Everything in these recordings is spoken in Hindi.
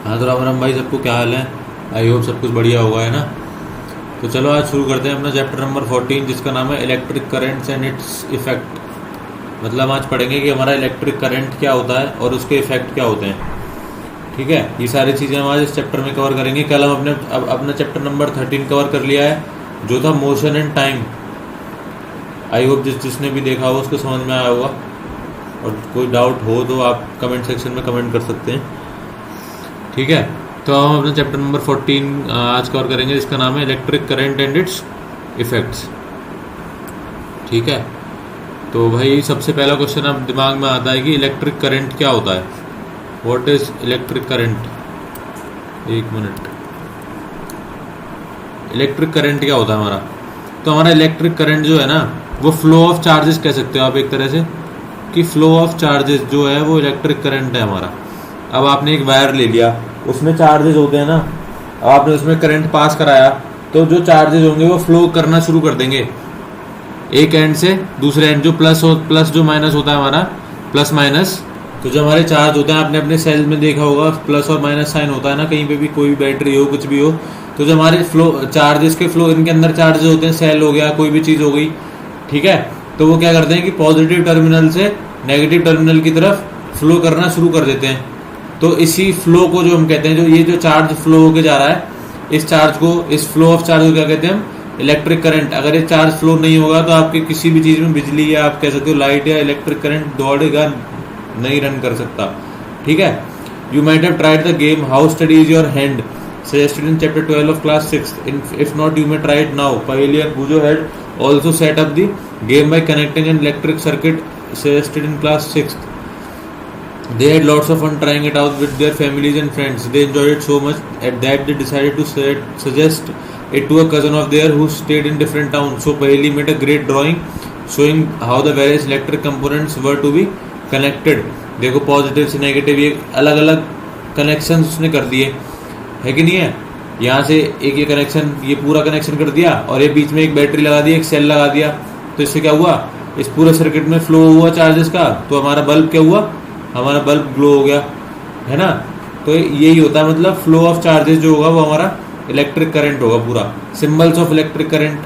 हाँ तो राम भाई, सबको क्या हाल है? आई होप सब कुछ बढ़िया होगा, है ना। तो चलो आज शुरू करते हैं अपना चैप्टर नंबर 14, जिसका नाम है electric currents and its effect. मतलब आज पढ़ेंगे कि हमारा इलेक्ट्रिक करंट क्या होता है और उसके इफेक्ट क्या होते हैं। ठीक है, ये सारी चीज़ें हम आज इस चैप्टर में कवर करेंगे। कल हम अपना चैप्टर नंबर 13 कवर कर लिया है, जो था motion and time. I hope जिसने भी देखा हो उसको समझ में आया होगा, और कोई डाउट हो तो आप कमेंट सेक्शन में कमेंट कर सकते हैं। ठीक है, तो हम अपना चैप्टर नंबर 14 आज कवर करेंगे, जिसका नाम है electric current and it's effects. ठीक है, तो भाई सबसे पहला क्वेश्चन अब दिमाग में आता है कि इलेक्ट्रिक करंट क्या होता है। What is electric current? एक मिनट, इलेक्ट्रिक करंट क्या होता है हमारा? तो हमारा इलेक्ट्रिक करंट जो है ना, वो फ्लो ऑफ चार्जेस कह सकते हो आप एक तरह से, कि फ्लो ऑफ चार्जेस जो है वो इलेक्ट्रिक करंट है हमारा। अब आपने एक वायर ले लिया, उसमें चार्जेस होते हैं ना, अब आपने उसमें करंट पास कराया, तो जो चार्जेस होंगे वो फ्लो करना शुरू कर देंगे एक एंड से दूसरे एंड। जो प्लस जो माइनस होता है हमारा, प्लस माइनस, तो जो हमारे चार्ज होते हैं, आपने अपने सेल में देखा होगा प्लस और माइनस साइन होता है ना, कहीं पे भी, कोई भी बैटरी हो कुछ भी हो। तो जो हमारे फ्लो चार्जेस के फ्लो, इनके अंदर चार्जेस होते हैं, सेल हो गया, कोई भी चीज़ हो गई, ठीक है। तो वो क्या करते हैं कि पॉजिटिव टर्मिनल से नेगेटिव टर्मिनल की तरफ फ्लो करना शुरू कर देते हैं। तो इसी फ्लो को जो हम कहते हैं, जो ये जो चार्ज फ्लो होके जा रहा है, इस चार्ज को, इस फ्लो ऑफ चार्ज को क्या कहते हैं हम? Electric current. अगर ये चार्ज फ्लो नहीं होगा तो आपके किसी भी चीज़ में, बिजली या आप कह सकते हो लाइट या इलेक्ट्रिक करंट दौड़ेगा नहीं, रन कर सकता। ठीक है, you might have tried the game how study is your hand suggested in chapter 12 of class 6. If not, you may try it now. Paheli and Bujo had also set up the game by connecting an electric circuit suggested in class 6th. They had lots of fun trying it out with their families and friends. They enjoyed it so much that they decided to suggest it to a cousin of theirs who stayed in different towns. So Paheli made a great drawing showing how the various electric components were to be connected. देखो पॉजिटिव से नेगेटिव ये अलग अलग कनेक्शन उसने कर दिए, है कि नहीं है। यहाँ से एक ये कनेक्शन, ये पूरा कनेक्शन कर दिया, और ये बीच में एक बैटरी लगा दी, एक सेल लगा दिया। तो इससे क्या हुआ? इस पूरे सर्किट में फ्लो हुआ चार्जेस का, तो हमारा बल्ब क्या हुआ? हमारा बल्ब ग्लो हो गया, है ना। तो यही होता है, मतलब फ्लो ऑफ चार्जेस जो होगा वो हमारा इलेक्ट्रिक करंट होगा पूरा। सिंबल्स ऑफ इलेक्ट्रिक करंट,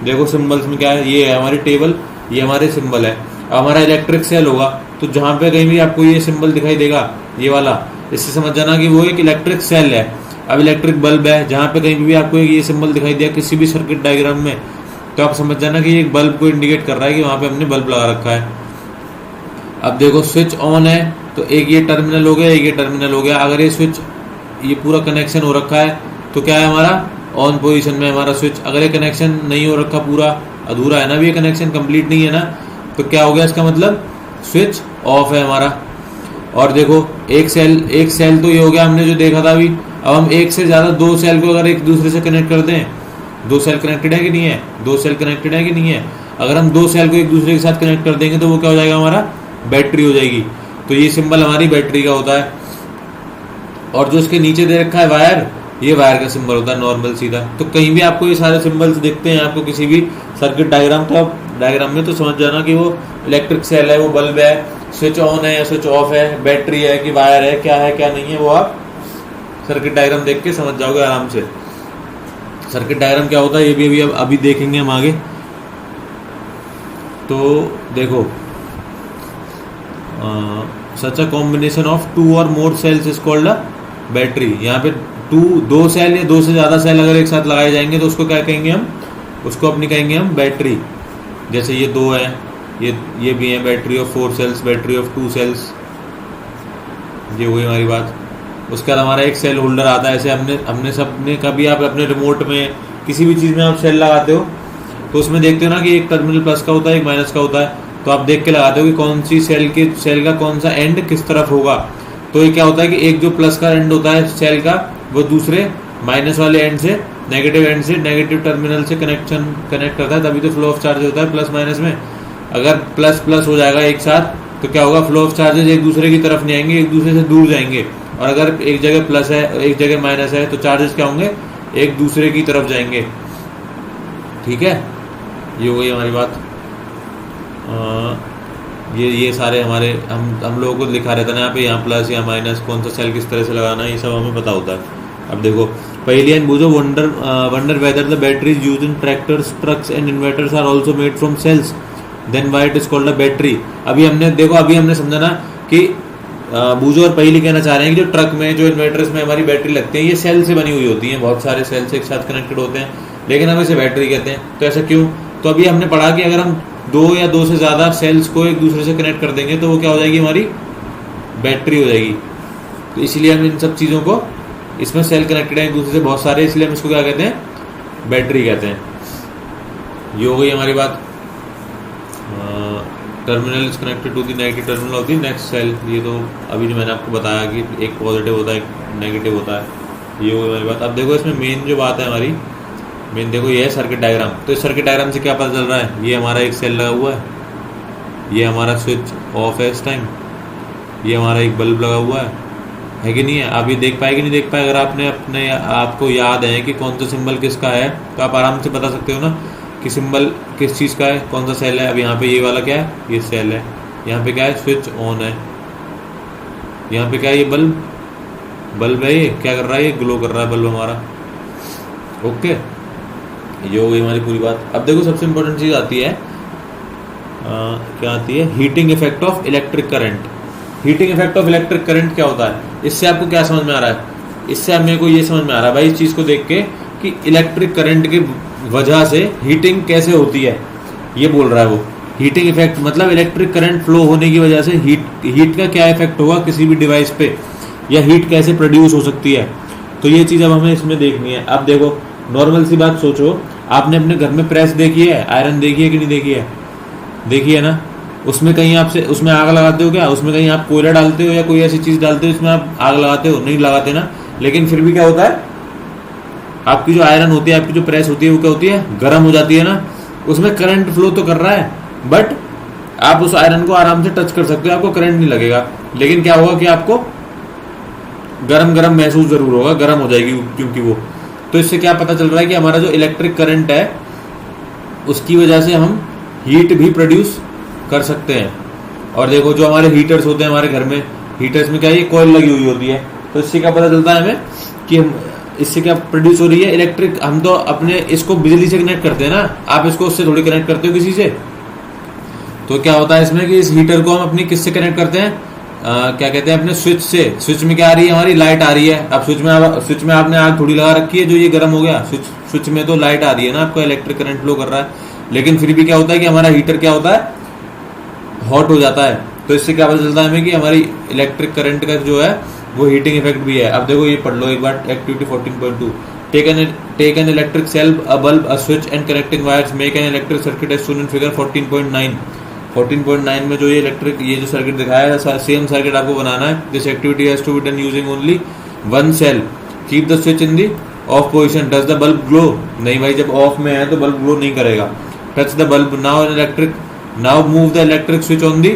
देखो सिंबल्स में क्या है, ये है हमारी टेबल, ये हमारे सिंबल है। अब हमारा इलेक्ट्रिक सेल होगा, तो जहाँ पे कहीं भी आपको ये सिंबल दिखाई देगा, ये वाला, इससे समझ जाना कि वो एक इलेक्ट्रिक सेल है। अब इलेक्ट्रिक बल्ब है, जहाँ पे कहीं भी आपको ये सिंबल दिखाई दिया किसी भी सर्किट डायग्राम में, तो आप समझ जाना कि एक बल्ब को इंडिकेट कर रहा है कि वहाँ पे हमने बल्ब लगा रखा है। अब देखो स्विच ऑन है, तो एक ये टर्मिनल हो गया, एक ये टर्मिनल हो गया। अगर ये स्विच, ये पूरा कनेक्शन हो रखा है, तो क्या है हमारा? ऑन पोजीशन में हमारा स्विच। अगर ये कनेक्शन नहीं हो रखा, पूरा अधूरा है ना, भी ये कनेक्शन कंप्लीट नहीं है ना, तो क्या हो गया इसका मतलब? स्विच ऑफ है हमारा। और देखो एक सेल तो ये हो गया हमने जो देखा था अभी। अब हम एक से ज़्यादा दो सेल को अगर एक दूसरे से कनेक्ट कर दें, दो सेल कनेक्टेड है कि नहीं है? दो सेल कनेक्टेड है कि नहीं है? अगर हम दो सेल को एक दूसरे के साथ कनेक्ट कर देंगे तो वो क्या हो जाएगा? हमारा बैटरी हो जाएगी। तो ये सिंबल हमारी बैटरी का होता है। और जो इसके नीचे दे रखा है वायर, ये वायर का सिंबल होता है, नॉर्मल सीधा। तो कहीं भी आपको ये सारे सिंबल्स दिखते हैं आपको किसी भी सर्किट डायग्राम, तो आप डायग्राम में तो समझ जाना कि वो इलेक्ट्रिक सेल है, वो बल्ब है, स्विच ऑन है या स्विच ऑफ है, बैटरी है कि वायर है, क्या है क्या नहीं है, वो आप सर्किट डायग्राम देख के समझ जाओगे आराम से। सर्किट डायग्राम क्या होता है ये भी अभी देखेंगे हम आगे। तो देखो, such a combination of two or more cells is called a battery. यहाँ पे दो सेल या दो से ज़्यादा सेल अगर एक साथ लगाए जाएंगे तो उसको क्या कहेंगे हम? उसको अपनी कहेंगे हम बैटरी। जैसे ये दो है, ये भी है battery of 4 cells, battery of 2 cells, ये हुई हमारी बात। उसके बाद हमारा एक सेल होल्डर आता है। ऐसे हमने सबने कभी, आप अपने रिमोट में किसी भी चीज़ में आप सेल लगाते हो तो उसमें देखते हो ना कि एक टर्मिनल प्लस का होता है, एक माइनस का होता है। तो आप देख के लगाते हो कि कौन सी सेल का कौन सा एंड किस तरफ होगा। तो ये क्या होता है कि एक जो प्लस का एंड होता है सेल का, वो दूसरे माइनस वाले एंड से, नेगेटिव एंड से, नेगेटिव टर्मिनल से कनेक्ट करता है, तभी तो फ्लो ऑफ चार्ज होता है प्लस माइनस में। अगर प्लस प्लस हो जाएगा एक साथ तो क्या होगा? फ्लो ऑफ चार्जेस एक दूसरे की तरफ नहीं आएंगे, एक दूसरे से दूर जाएंगे। और अगर एक जगह प्लस है एक जगह माइनस है, तो चार्जेस क्या होंगे? एक दूसरे की तरफ जाएंगे। ठीक है, ये हो गई हमारी बात। ये सारे हमारे हम लोगों को लिखा रहता है ना यहाँ पे, यहाँ प्लस या माइनस, कौन सा सेल किस तरह से लगाना है, ये सब हमें पता होता है। अब देखो पहली लाइन बूझो, wonder whether the batteries used in tractors trucks and inverters are also made from cells, then why it is called a battery. अभी हमने समझा ना कि बूझो और पहली कहना चाह रहे हैं कि जो ट्रक में, जो इन्वर्टर्स में हमारी बैटरी लगती है, ये सेल से बनी हुई होती है, बहुत सारे सेल्स एक साथ कनेक्टेड होते हैं, लेकिन हम इसे बैटरी कहते हैं। तो ऐसा क्यों? तो अभी हमने पढ़ा कि अगर हम दो या दो से ज़्यादा सेल्स को एक दूसरे से कनेक्ट कर देंगे तो वो क्या हो जाएगी, हमारी बैटरी हो जाएगी। तो इसलिए हम इन सब चीज़ों को, इसमें सेल कनेक्टेड है एक दूसरे से बहुत सारे, इसलिए हम इसको क्या कहते हैं, बैटरी कहते हैं। ये हो गई हमारी बात। Terminal is connected to the negative terminal of the next cell. ये तो अभी जो मैंने आपको बताया कि एक पॉजिटिव होता है एक नेगेटिव होता है, ये हो गई हमारी बात। अब देखो इसमें मेन जो बात है हमारी, मेन देखो ये है सर्किट डायग्राम। तो इस सर्किट डायग्राम से क्या पता चल रहा है, ये हमारा एक सेल लगा हुआ है, ये हमारा स्विच ऑफ है इस टाइम, ये हमारा एक बल्ब लगा हुआ है कि नहीं है। आप ये देख पाए कि नहीं देख पाए, अगर आपको याद है कि कौन सा सिंबल किसका है तो आप आराम से बता सकते हो ना कि सिंबल किस चीज़ का है, कौन सा सेल है। अब यहाँ पे ये वाला क्या है, ये सेल है, यहाँ पे क्या है, स्विच ऑन है, यहाँ पे क्या है, ये बल्ब है, ये क्या कर रहा है, ये ग्लो कर रहा है बल्ब हमारा। ओके, ये हो गई हमारी पूरी बात। अब देखो सबसे इंपॉर्टेंट चीज़ आती है, क्या आती है, heating effect of electric current. Heating effect of electric current क्या होता है, इससे आपको क्या समझ में आ रहा है? इससे अब मेरे को ये समझ में आ रहा है भाई, इस चीज़ को देख के कि इलेक्ट्रिक करंट की वजह से हीटिंग कैसे होती है, ये बोल रहा है वो। हीटिंग इफेक्ट मतलब इलेक्ट्रिक करंट फ्लो होने की वजह से हीट का क्या इफेक्ट होगा किसी भी डिवाइस पे, या हीट कैसे प्रोड्यूस हो सकती है। तो ये चीज़ अब हमें इसमें देखनी है। अब देखो नॉर्मल सी बात सोचो, आपने अपने घर में प्रेस देखी है, आयरन देखी है कि नहीं देखी है? देखी है ना। उसमें कहीं आपसे उसमें आग लगाते हो क्या? उसमें कहीं आप कोयला डालते हो या कोई ऐसी चीज़ डालते हो इसमें आप आग लगाते हो? नहीं लगाते ना। लेकिन फिर भी क्या होता है, आपकी जो आयरन होती है, आपकी जो प्रेस होती है, वो क्या होती है, गर्म हो जाती है ना। उसमें करंट फ्लो तो कर रहा है, बट आप उस आयरन को आराम से टच कर सकते हो, आपको करंट नहीं लगेगा। लेकिन क्या होगा कि आपको गरम गरम महसूस जरूर होगा, गर्म हो जाएगी क्योंकि वो। तो इससे क्या पता चल रहा है कि हमारा जो इलेक्ट्रिक करंट है उसकी वजह से हम हीट भी प्रोड्यूस कर सकते हैं। और देखो जो हमारे हीटर्स होते हैं हमारे घर में, हीटर्स में क्या ये कॉइल लगी हुई होती है, तो इससे क्या पता चलता है हमें कि हम इससे क्या प्रोड्यूस हो रही है, इलेक्ट्रिक। हम तो अपने इसको बिजली से कनेक्ट करते हैं ना, आप इसको उससे थोड़ी कनेक्ट करते हो किसी से। तो क्या होता है इसमें कि इस हीटर को हम अपनी किससे कनेक्ट करते हैं, क्या कहते हैं, अपने स्विच से। स्विच में क्या आ रही है, हमारी लाइट आ रही है। अब स्विच में आपने आग थोड़ी लगा रखी है जो ये गर्म हो गया, स्विच में तो लाइट आ रही है ना, आपका इलेक्ट्रिक करंट फ्लो कर रहा है। लेकिन फिर भी क्या होता है कि हमारा हीटर क्या होता है, हॉट हो जाता है। तो इससे क्या पता चलता है हमें कि हमारी इलेक्ट्रिक करंट का जो है वो हीटिंग इफेक्ट भी है। अब देखो ये पढ़ लो एक बार, activity 14.2। Take an electric cell, a bulb, a switch and connecting wires, make an electric circuit as shown in figure 14.9। 14.9 में जो ये जो सर्किट दिखाया है, सेम सर्किट आपको बनाना है। This activity has to be done using only one cell. Keep the switch in the off position. Does the bulb glow? नहीं भाई, जब ऑफ में है तो बल्ब ग्लो नहीं करेगा। Touch the bulb now move the electric switch on the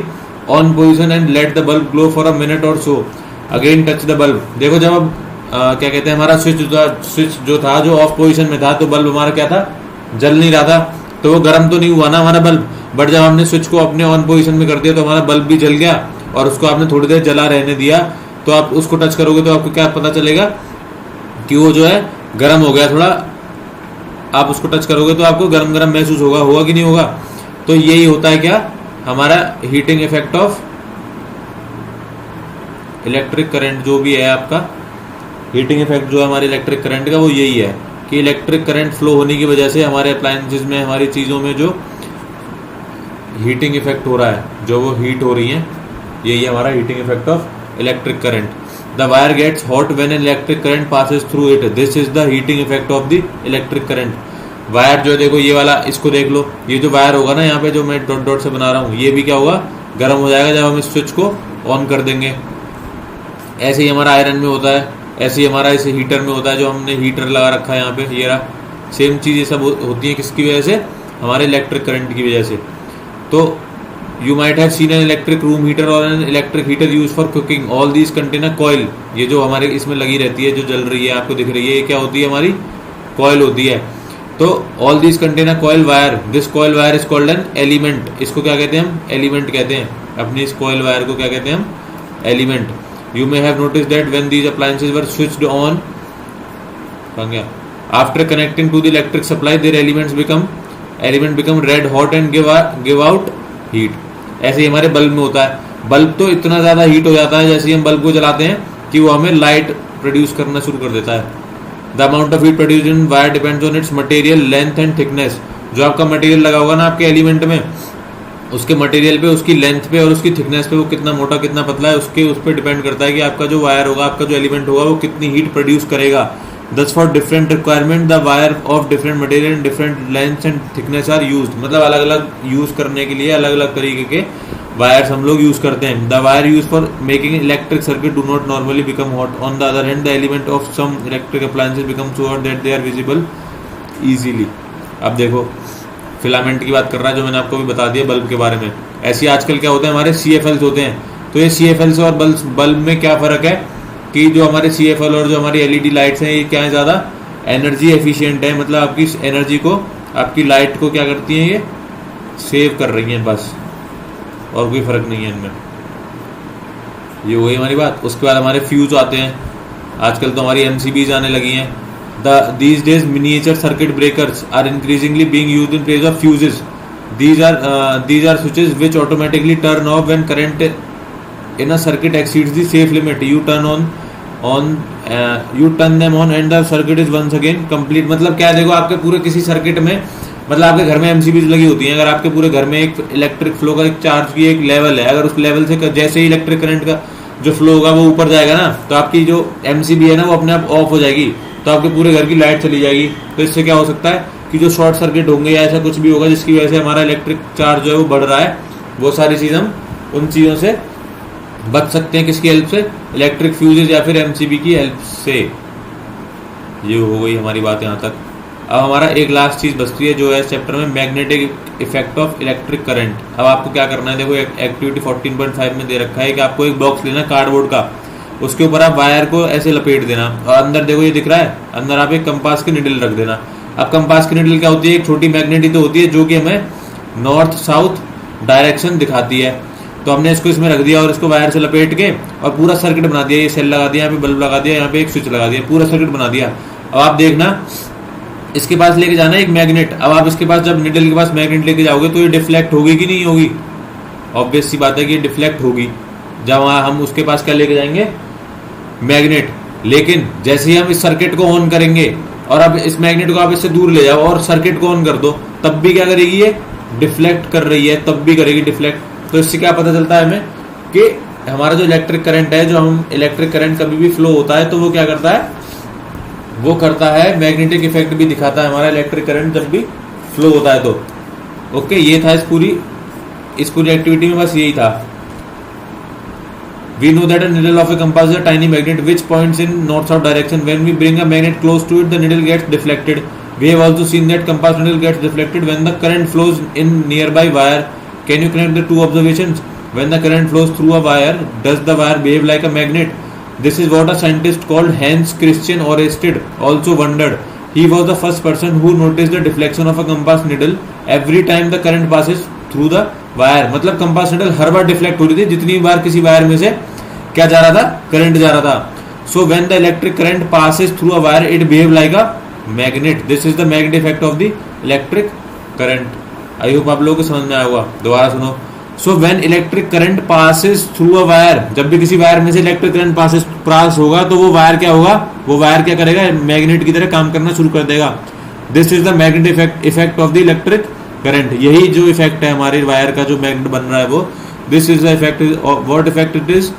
on position and let the bulb glow for a minute or so. Again touch the bulb. देखो जब अब क्या कहते हैं, हमारा स्विच जो था जो ऑफ पोजिशन में था, तो बल्ब हमारा क्या था, जल नहीं रहा था, तो वो गर्म तो नहीं हुआ ना हमारा बल्ब। बट जब हमने स्विच को अपने ऑन पोजीशन में कर दिया तो हमारा बल्ब भी जल गया, और उसको आपने थोड़ी देर जला रहने दिया। तो आप उसको टच करोगे तो आपको क्या पता चलेगा कि वो जो है गर्म हो गया थोड़ा। आप उसको टच करोगे तो आपको गर्म गर्म महसूस होगा कि नहीं होगा। तो यही होता है क्या, हमारा heating effect of electric current जो भी है आपका, हीटिंग इफेक्ट जो है हमारे इलेक्ट्रिक करंट का, वो यही है कि इलेक्ट्रिक करंट फ्लो होने की वजह से हमारे अप्लायंसेस में, हमारी चीज़ों में जो हीटिंग इफेक्ट हो रहा है, जो वो हीट हो रही है, यही हमारा heating effect of electric current. The wire gets hot when an electric current passes through it, this is the heating effect of the electric current. Wire जो देखो ये वाला, इसको देख लो, ये जो वायर होगा ना यहाँ पे जो मैं डॉट डॉट से बना रहा हूँ, ये भी क्या होगा, गर्म हो जाएगा जब हम इस स्विच को ऑन कर देंगे। ऐसे ही हमारा आयरन में होता है, ऐसे ही हमारा इस हीटर में होता है, जो हमने हीटर लगा रखा है यहाँ पे, ये रहा। सेम चीज़ ये सब होती है किसकी वजह से, हमारे इलेक्ट्रिक करंट की वजह से। तो you might have seen an electric room heater or an electric heater use for cooking. All these contain a coil. ये जो हमारे इसमें लगी रहती है, जो जल रही है, आपको दिख रही है, ये क्या होती है, हमारी कॉइल होती है। तो all these contain a coil wire. This coil wire is called an element. इसको क्या कहते हैं हम, एलिमेंट कहते हैं। अपनी इस कॉइल वायर को क्या कहते हैं हम, element. You may have notice that when these appliances were switched on, after connecting to the electric supply their element become red hot and give out heat. ऐसे ही हमारे बल्ब में होता है, बल्ब तो इतना ज्यादा हीट हो जाता है जैसे ही हम बल्ब को जलाते हैं कि वो हमें लाइट प्रोड्यूस करना शुरू कर देता है। The amount of heat produced in wire depends on it's material length and thickness. जो आपका मटेरियल लगा होगा ना आपके एलिमेंट में, उसके मटेरियल पे, उसकी लेंथ पे और उसकी थिकनेस पे, वो कितना मोटा कितना पतला है, उस पर डिपेंड करता है कि आपका जो वायर होगा, आपका जो एलिमेंट होगा, वो कितनी हीट प्रोड्यूस करेगा। Thus for different requirement the wire of different material and different lengths and thickness are used। मतलब अलग अलग यूज करने के लिए अलग अलग तरीके के वायर्स हम लोग यूज करते हैं। The wire used for making electric circuit do not normally become hot। On the other hand the element of some electric appliances become so hot that they are visible easily। अब देखो फिलामेंट की बात कर रहा है, जो मैंने आपको भी बता दिया बल्ब के बारे में। ऐसे आजकल क्या होता है, हमारे CFLs होते हैं। तो ये CFLs और बल्ब में क्या फ़र्क है कि जो हमारे CFL और जो हमारी LED लाइट्स हैं, ये क्या है, ज़्यादा एनर्जी एफिशिएंट है। मतलब आपकी एनर्जी को, आपकी लाइट को क्या करती हैं, ये सेव कर रही हैं बस, और कोई फ़र्क नहीं है इनमें। ये वही हमारी बात। उसके बाद हमारे फ्यूज आते हैं। आजकल तो हमारी MCBs आने लगी हैं। These days miniature circuit breakers are increasingly being used in place of fuses। These are switches which automatically turn off when current in a circuit exceeds the safe limit। You turn them on and the circuit is once again complete। मतलब क्या है, देखो आपके पूरे किसी सर्किट में, मतलब आपके घर में MCBs लगी होती हैं। अगर आपके पूरे घर में एक इलेक्ट्रिक फ्लो का एक चार्ज की एक लेवल है, अगर उस लेवल से जैसे ही इलेक्ट्रिक करंट का जो फ्लो होगा वो ऊपर जाएगा ना, तो आपकी जो MCB है ना वो अपने आप ऑफ हो जाएगी, तो आपके पूरे घर की लाइट चली जाएगी। तो इससे क्या हो सकता है कि जो शॉर्ट सर्किट होंगे या ऐसा कुछ भी होगा जिसकी वजह से हमारा इलेक्ट्रिक चार्ज जो है वो बढ़ रहा है, वो सारी चीज़ हम उन चीज़ों से बच सकते हैं। किसकी हेल्प से, इलेक्ट्रिक फ्यूजेज या फिर MCB की हेल्प से। ये हो गई हमारी बात यहाँ तक। अब हमारा एक लास्ट चीज़ बचती है जो है चैप्टर में, magnetic effect of electric current. अब आपको क्या करना है, देखो एक्टिविटी 14.5 में दे रखा है कि आपको एक बॉक्स लेना है कार्डबोर्ड का, उसके ऊपर आप वायर को ऐसे लपेट देना, और अंदर देखो ये दिख रहा है, अंदर आप एक कंपास की निडल रख देना। अब कंपास की निडल क्या होती है, एक छोटी मैग्नेट ही तो होती है जो कि हमें नॉर्थ साउथ डायरेक्शन दिखाती है। तो हमने इसको इसमें रख दिया और इसको वायर से लपेट के और पूरा सर्किट बना दिया। ये सेल लगा दिया, यहाँ पे बल्ब लगा दिया, यहाँ पे एक स्विच लगा दिया, पूरा सर्किट बना दिया। अब आप देखना, इसके पास लेके जाना एक मैग्नेट। अब आप इसके पास जब निडल के पास मैग्नेट लेके जाओगे तो ये डिफ्लेक्ट होगी कि नहीं होगी, ऑब्वियस सी बात है कि ये डिफ्लेक्ट होगी। जब हम उसके पास क्या लेके जाएंगे, मैग्नेट। लेकिन जैसे ही हम इस सर्किट को ऑन करेंगे और अब इस मैग्नेट को आप इससे दूर ले जाओ और सर्किट को ऑन कर दो, तब भी क्या करेगी, ये डिफ्लेक्ट कर रही है, तब भी करेगी डिफ्लेक्ट। तो इससे क्या पता चलता है हमें कि हमारा जो इलेक्ट्रिक करंट है, जो हम इलेक्ट्रिक करंट कभी भी फ्लो होता है तो वो क्या करता है, वो करता है मैग्नेटिक इफेक्ट भी दिखाता है हमारा इलेक्ट्रिक करंट जब भी फ्लो होता है तो। ओके, ये था इस पूरी एक्टिविटी में, बस यही था। We know that a needle of a compass is a tiny magnet which points in north-south direction. When we bring a magnet close to it, the needle gets deflected. We have also seen that compass needle gets deflected when the current flows in nearby wire. Can you connect the two observations? When the current flows through a wire, does the wire behave like a magnet? This is what a scientist called Hans Christian Ørsted also wondered. He was the first person who noticed the deflection of a compass needle every time the current passes through the wire। मतलब कंपास निडल हर बार डिफ्लेक्ट हो रही थी जितनी बार किसी वायर में से क्या जा रहा था, करंट जा रहा था। So when the electric current passes through a wire it behave like a magnet. This is the magnetic effect of the electric current. I hope आप लोगों को समझ में आया होगा। दोबारा सुनो। So when electric current passes through a wire, जब भी किसी वायर में से इलेक्ट्रिक करंट पास होगा तो वो वायर क्या होगा, वो वायर क्या करेगा, मैग्नेट की तरह काम करना शुरू कर देगा। This is the magnetic effect of the electric current. यही जो इफेक्ट है हमारे वायर का, जो मैग्नेट बन रहा है वो, this is the effect. What effect it is,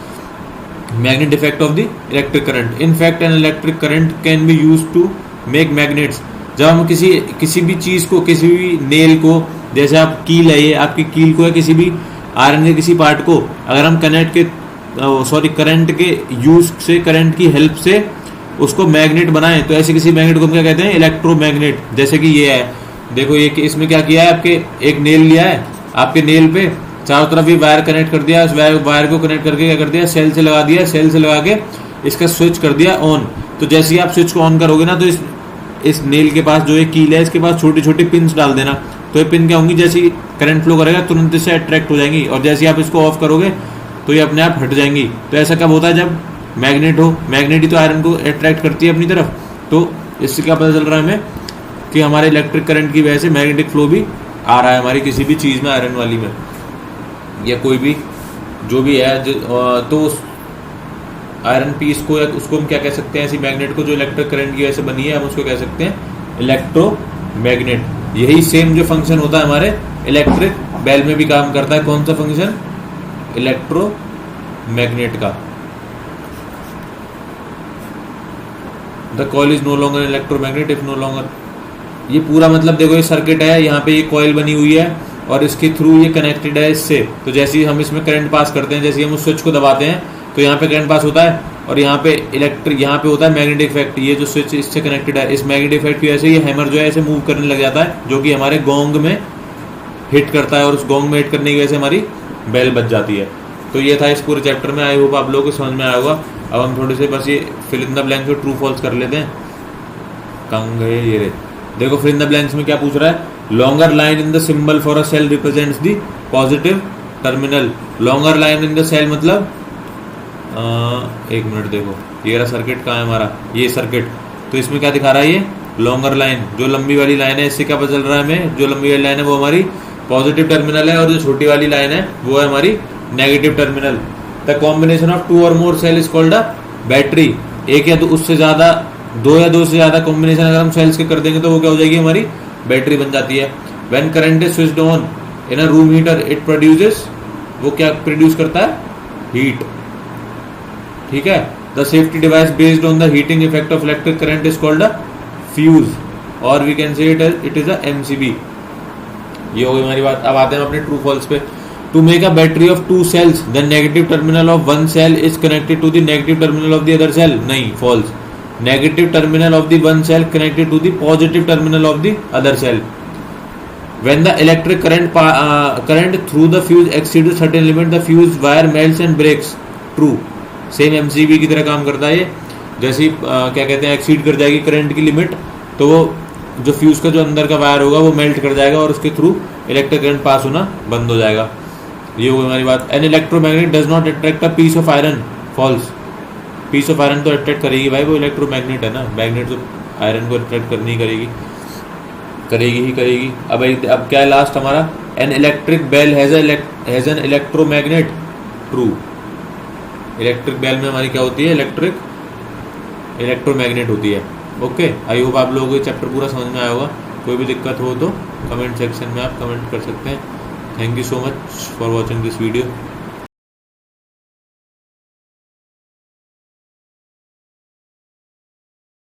magnetic effect of the electric current. In fact an electric current can be used to make magnets. जब हम किसी भी चीज को, किसी भी नेल को, जैसे आप कील है, ये आपकी कील को है, किसी भी आयरन के किसी पार्ट को अगर हम करंट के यूज से, करंट की हेल्प से उसको मैग्नेट बनाएं, तो ऐसे किसी मैग्नेट को हम क्या कहते हैं, इलेक्ट्रोमैग्नेट। जैसे कि ये है, देखो ये इसमें क्या किया है, आपके एक नेल लिया है, आपके नेल पे चारों तरफ ये वायर कनेक्ट कर दिया, उस वायर को कनेक्ट करके क्या कर दिया, सेल से लगा दिया, सेल से लगा के इसका स्विच कर दिया ऑन। तो जैसे ही आप स्विच को ऑन करोगे ना, तो इस नेल के पास जो एक कील है, इसके पास छोटी छोटी पिंस डाल देना, तो ये पिन क्या होंगी, जैसे ही करंट फ्लो करेगा तुरंत इससे अट्रैक्ट हो जाएंगी, और जैसे ही आप इसको ऑफ करोगे तो ये अपने आप हट जाएंगी। तो ऐसा कब होता है, जब मैग्नेट हो, मैग्नेट ही तो आयरन को अट्रैक्ट करती है अपनी तरफ। तो इससे क्या पता चल रहा है हमें कि हमारे इलेक्ट्रिक करंट की वजह से मैग्नेटिक फ्लो भी आ रहा है हमारी किसी भी चीज़ में, आयरन वाली में या कोई भी जो भी है। तो उस आयरन पीस को या उसको हम क्या कह सकते हैं, ऐसी मैग्नेट को जो इलेक्ट्रिक करंट की वजह से बनी है, हम उसको कह सकते हैं इलेक्ट्रोमैग्नेट। यही सेम जो फंक्शन होता है हमारे इलेक्ट्रिक बेल में भी काम करता है। कौन सा फंक्शन, इलेक्ट्रोमैग्नेट का। The coil is no longer electromagnet if no longer. ये पूरा मतलब देखो, ये सर्किट है, यहाँ पे ये कॉइल बनी हुई है और इसके थ्रू ये कनेक्टेड है इससे। तो जैसे ही हम इसमें करंट पास करते हैं, जैसे ही हम उस स्विच को दबाते हैं तो यहाँ पे करंट पास होता है, और यहाँ पे यहाँ पे होता है मैग्नेटिक इफेक्ट। ये जो स्विच इससे कनेक्टेड है, इस मैग्नेटिक इफेक्ट की वजह से ये हैमर जो है ऐसे मूव करने लग जाता है, जो कि हमारे गोंग में हिट करता है, और उस गोंग में हिट करने की वजह से हमारी बेल बज जाती है। तो ये था इस पूरे चैप्टर में। आई होप आप लोगों को समझ में आया होगा। अब हम थोड़े से बस ये फिल इन द ब्लैंक्स में ट्रू फॉल्स कर लेते हैं। कहाँ गए ये रे, देखो फिल इन द ब्लैंक्स में क्या पूछ रहा है, longer line in the symbol for a cell represents the positive terminal. Longer line in the cell मतलब एक मिनट देखो, ये रहा सर्किट, कहाँ है हमारा ये सर्किट। तो इसमें क्या दिखा रहा है, ये लॉन्गर लाइन, जो लंबी वाली लाइन है, इससे क्या पता चल रहा है हमें, जो लंबी वाली लाइन है वो हमारी पॉजिटिव टर्मिनल है, और जो छोटी वाली लाइन है वो है हमारी negative terminal. The combination of two or more cell is called a battery. एक या उससे ज्यादा, दो या दो से ज्यादा कॉम्बिनेशन अगर हम सेल्स के कर देंगे तो वो क्या हो जाएगी, हमारी बैटरी बन जाती है। When current is switched on in a room heater it produces, वो क्या प्रोड्यूस करता है, हीट। ठीक है। The safety device based on the heating effect of electric current is called a fuse, और we can say it is a MCB. ये हो गई हमारी बात। अब आते हैं अपने ट्रू फॉल्स पे। To make a battery of two cells the negative terminal of one cell is connected to the negative terminal of the other cell. नहीं, false. Negative terminal of the one cell connected to the positive terminal of the other cell. When the electric current through the fuse exceeds a certain limit, the fuse wire melts and breaks. True. Same MCB की तरह काम करता है ये। जैसे ही क्या कहते हैं, एक्सीड कर जाएगी करंट की लिमिट, तो वो जो फ्यूज का जो अंदर का वायर होगा वो मेल्ट कर जाएगा, और उसके थ्रू इलेक्ट्रिक करंट पास होना बंद हो जाएगा। ये हो गई हमारी बात। An electromagnet does not attract a piece of iron. False. Piece of iron तो अट्रैक्ट करेगी भाई, वो इलेक्ट्रोमैग्नेट है ना, मैग्नेट तो आयरन को अट्रैक्ट करनी ही करेगी, करेगी ही करेगी। अब क्या है लास्ट हमारा, an electric bell has an electromagnet. True. Electric bell में हमारी क्या होती है, इलेक्ट्रोमैग्नेट होती है। ओके, आई होप आप लोगों को चैप्टर पूरा समझ में आया होगा। कोई भी दिक्कत हो तो कमेंट सेक्शन में आप कमेंट कर सकते हैं। Thank you so much for watching this video.